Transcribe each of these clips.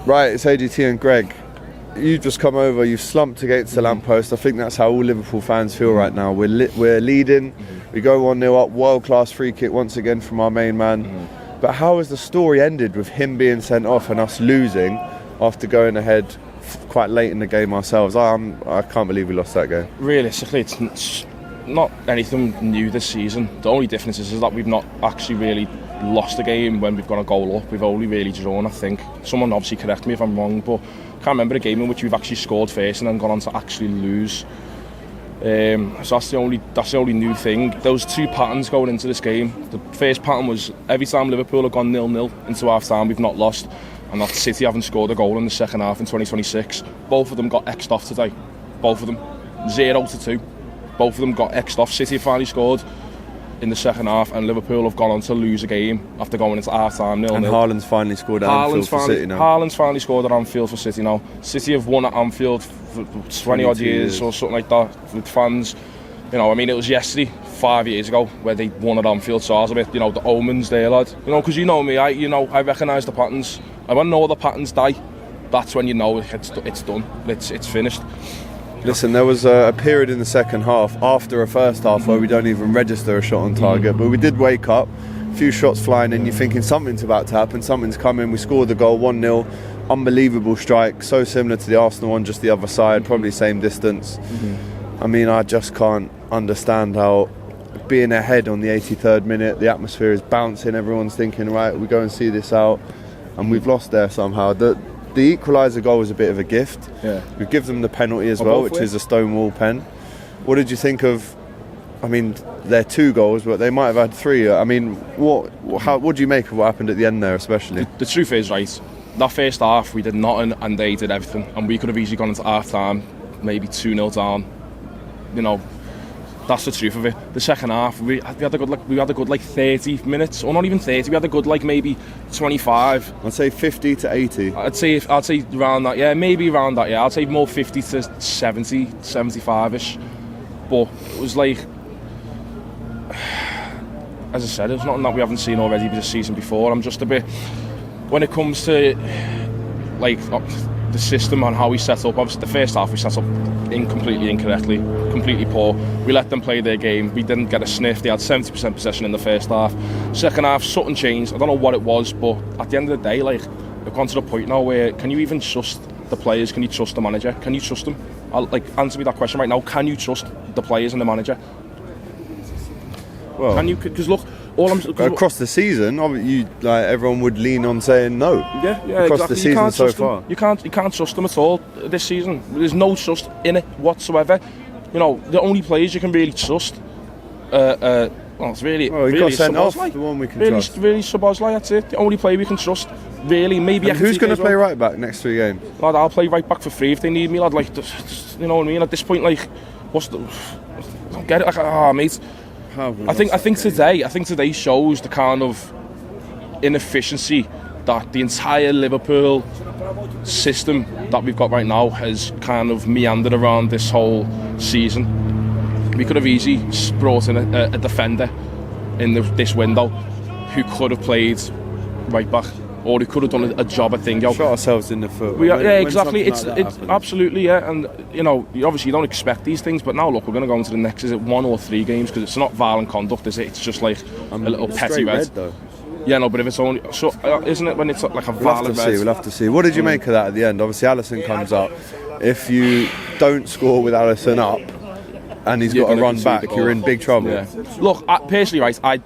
Right, it's ADT and Greg. You've just come over, you've slumped against the lamppost. I think that's how all Liverpool fans feel right now. We're leading, we go 1-0 up, world-class free kick once again from our main man. But how has the story ended with him being sent off and us losing after going ahead quite late in the game ourselves? I can't believe we lost that game. Realistically, it's not anything new this season. The only difference is that we've not actually really lost a game when we've gone a goal up. We've only really drawn, I think. Someone obviously correct me if I'm wrong, but I can't remember a game in which we've actually scored first and then gone on to actually lose. So that's the only new thing. Those two patterns going into this game. The first pattern was every time Liverpool have gone 0-0 into half time, we've not lost, and that City haven't scored a goal in the second half in 2026. Both of them got X'd off today. Both of them 0-2. Both of them got X'd off. City finally scored in the second half, and Liverpool have gone on to lose a game after going into half time 0-0. And Haaland's finally scored at Anfield for City now. Haaland's finally scored at Anfield for City now. City have won at Anfield for 20 odd years or something like that with fans. You know, I mean, it was yesterday, 5 years ago, where they won at Anfield, so I was a bit, you know, the omens there, lad. You know, because you know me, I recognise the patterns. And when all the patterns die, that's when you know it's done, it's finished. Listen, there was a period in the second half, after a first half, where we don't even register a shot on target, but we did wake up, a few shots flying in, you're thinking something's about to happen, something's coming. We scored the goal, 1-0, unbelievable strike, so similar to the Arsenal one, just the other side, probably same distance. I mean, I just can't understand how being ahead on the 83rd minute, the atmosphere is bouncing, everyone's thinking, right, we go and see this out, and we've lost there somehow. The equaliser goal was a bit of a gift. Yeah. We give them the penalty as well, which is a Stonewall pen. What did you think of? I mean, they're 2 goals, but they might have had 3. I mean, what do you make of what happened at the end there, especially? The truth is, right, that first half we did nothing and they did everything, and we could have easily gone into half time, maybe 2-0 down. You know, that's the truth of it. The second half, we had a good 30 minutes, or not even 30. We had a good maybe 25. I'd say 50 to 80. I'd say around that. Yeah, maybe around that. Yeah, I'd say more 50 to 70, 75ish. But it was like, as I said, it's nothing that we haven't seen already this season before. I'm just a bit, when it comes to the system and how we set up. Obviously, the first half we set up completely incorrectly, completely poor. We let them play their game. We didn't get a sniff. They had 70% possession in the first half. Second half, something changed. I don't know what it was, but at the end of the day, we've gone to the point now where can you even trust the players? Can you trust the manager? Can you trust them? Answer me that question right now. Can you trust the players and the manager? Well, can you? Because look. Across the season, everyone would lean on saying no. Yeah, across exactly. the season so far, you can't trust them at all this season. There's no trust in it whatsoever. You know, the only players you can really trust. It's really got sent off. The one we can trust. Really, Szoboszlai. That's it. The only player we can trust. Really, maybe. And who's going to play right back next 3 games? Lad, I'll play right back for free if they need me. Lad, you know what I mean. At this point, I don't get it. Mate. I think today shows the kind of inefficiency that the entire Liverpool system that we've got right now has kind of meandered around this whole season. We could have easily brought in a defender in this window who could have played right back, or who could have done a job at thing. Shot ourselves in the foot. Exactly. It's absolutely, yeah. And you know, obviously you don't expect these things, but now look, we're going to go into the next. Is it 1 or 3 games? Because it's not violent conduct, is it? It's just like a little petty red. Though. Yeah, no, but if it's only so, isn't it when it's like a violent red? We'll have to see. What did you make of that at the end? Obviously, Alisson comes up. If you don't score with Alisson up, and he's got to run back, you're in big trouble. Yeah. Look, personally, right, I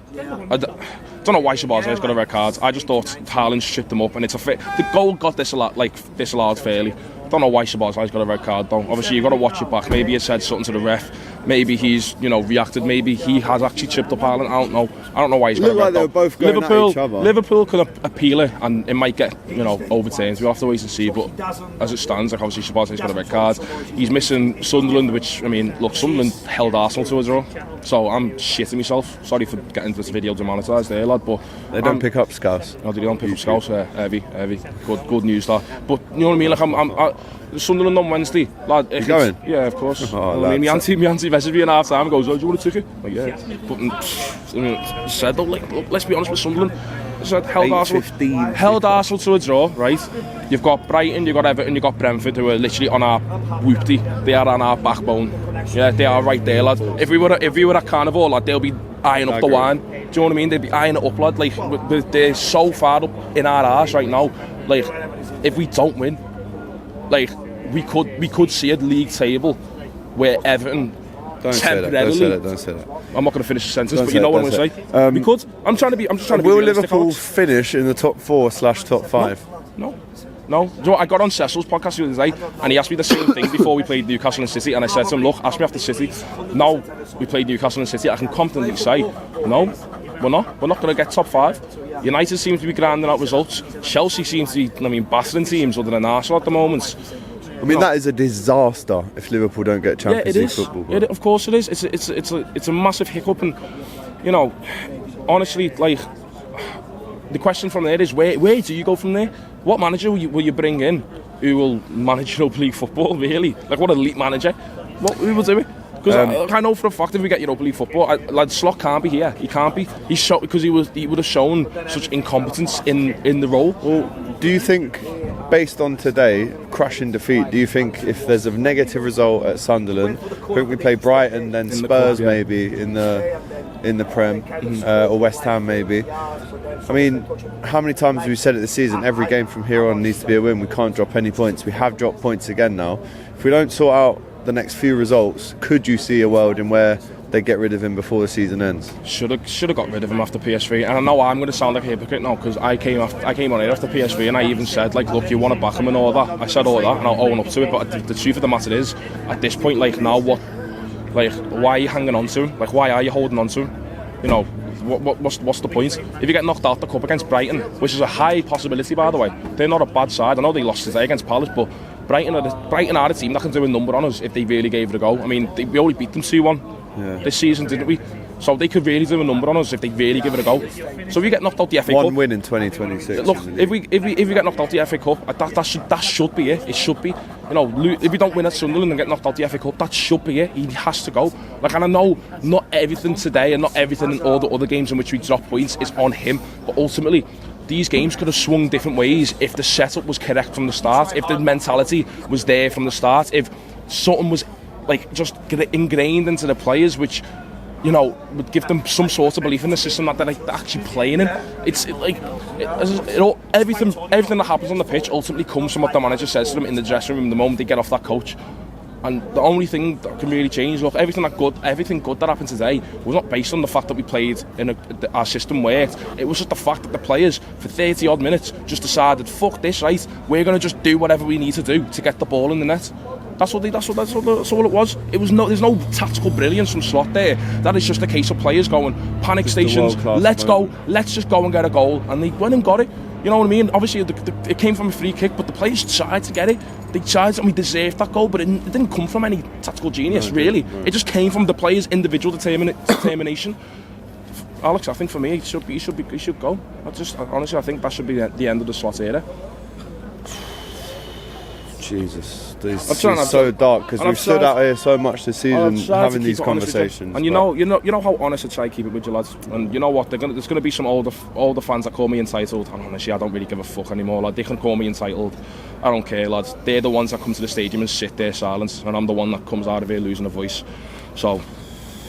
don't know why Szoboszlai's got a red card. I just thought Haaland tripped him up, and it's the goal got disallowed fairly. Don't know why Szoboszlai's got a red card though. Obviously, you've got to watch it back. Maybe he said something to the ref. Maybe he's reacted. Maybe he has actually tripped up Haaland. I don't know. I don't know why he's got a red card. They were both going at each other. Liverpool could appeal it, and it might get overturned. We'll have to wait and see. But as it stands, obviously Szoboszlai's got a red card. He's missing Sunderland, which Sunderland held Arsenal to a draw. So I'm shitting myself. Sorry for getting this video demonetised there, lad. But they don't pick up Scouse. No, they don't pick up Scouse. Heavy. Good news that. But you know what I mean? Sunderland on Wednesday, lad. You going? Yeah, of course. Oh, I mean, my auntie messaged me in half time and goes, "Oh, do you want a ticket?" I'm like, yeah. But said, look, let's be honest with Sunderland. I said, held Arsenal to a draw, right? You've got Brighton, you've got Everton, you've got Brentford, who are literally on our whoopty. They are on our backbone. Yeah, they are right there, lad. If we were at Carnival, lad, they'll be eyeing up the wine. Do you know what I mean? They'd be eyeing it up, lad. Like, they're so far up in our arse right now. Like, if we don't win, like, we could see a league table where Everton Don't say that. I'm not going to finish the sentence, but you know what I'm going to say. We could. I'm just trying to be. Will realistic, Liverpool Alex. finish in the top 4/top 5? No. Do you know what? I got on Cecil's podcast the other day, and he asked me the same thing before we played Newcastle and City, and I said to him, look, ask me after City. Now we played Newcastle and City, I can confidently say, no, we're not going to get top 5. United seems to be grinding out results. Chelsea seems to be, battering teams other than Arsenal at the moment. I mean, that is a disaster if Liverpool don't get Champions League football. Yeah, of course it is. It's a massive hiccup, and honestly, like, the question from there is where do you go from there? What manager will you bring in who will manage Europa League football? Really, like, what elite manager? Who will do it? Because I know for a fact if we get Europa League football, Slot can't be here. He can't be. Because he would have shown such incompetence in the role. Well, do you think, based on today, crushing defeat, do you think if there's a negative result at Sunderland, I think we play Brighton, then Spurs maybe in the Prem, or West Ham maybe. I mean, how many times have we said it this season? Every game from here on needs to be a win. We can't drop any points. We have dropped points again now. If we don't sort out the next few results, could you see a world in where they get rid of him before the season ends? Should have got rid of him after PSV, and I know I'm going to sound like a hypocrite now because I came on here after PSV and I even said, like, look, you want to back him and all that. I said all that and I'll own up to it, but the truth of the matter is, at this point, like, now what? Like, why are you hanging on to him? Like, why are you holding on to him? What's the point? If you get knocked out the cup against Brighton, which is a high possibility, by the way, they're not a bad side. I know they lost today against Palace, but Brighton are a team that can do a number on us if they really gave it a go. I mean, we only beat them 2-1 this season, didn't we? So they could really do a number on us if they really give it a go. So if you get knocked out the FA Cup, one win in 2026. Look, if we get knocked out the FA Cup, that should be it. It should be. If we don't win at Sunderland and get knocked out the FA Cup, that should be it. He has to go. Like, and I know not everything today and not everything in all the other games in which we drop points is on him, but ultimately, these games could have swung different ways if the setup was correct from the start, if the mentality was there from the start, if something was, like, just ingrained into the players, which, would give them some sort of belief in the system that they're, like, actually playing in. Everything that happens on the pitch ultimately comes from what the manager says to them in the dressing room the moment they get off that coach. And the only thing that can really change, look, everything good that happened today was not based on the fact that we played in our system worked. It was just the fact that the players, for 30 odd minutes, just decided, fuck this, right? We're going to just do whatever we need to do to get the ball in the net. That's all it was. There's no tactical brilliance from Slot there. That is just a case of players going, panic just stations, let's just go and get a goal. And they went and got it. You know what I mean? Obviously, it came from a free kick, but the players tried to get it. They tried, and we deserved that goal, but it didn't come from any tactical genius, really. It just came from the players' individual determination. Alex, I think for me, he should go. Honestly, I think that should be the end of the Slot era. Jesus, it's so dark because we've stood out here so much this season having these conversations. And you know how honest I try to keep it with you, lads. And you know what? There's going to be some older fans that call me entitled. And honestly, I don't really give a fuck anymore. Like, they can call me entitled. I don't care, lads. They're the ones that come to the stadium and sit there silent, and I'm the one that comes out of here losing a voice. So,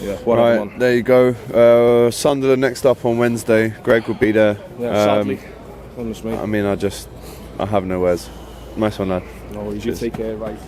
yeah, whatever. Right, there you go. Sunderland next up on Wednesday. Greg will be there. Yeah, sadly. I mean, I have no words. Nice one, lad. No worries, you take care, right.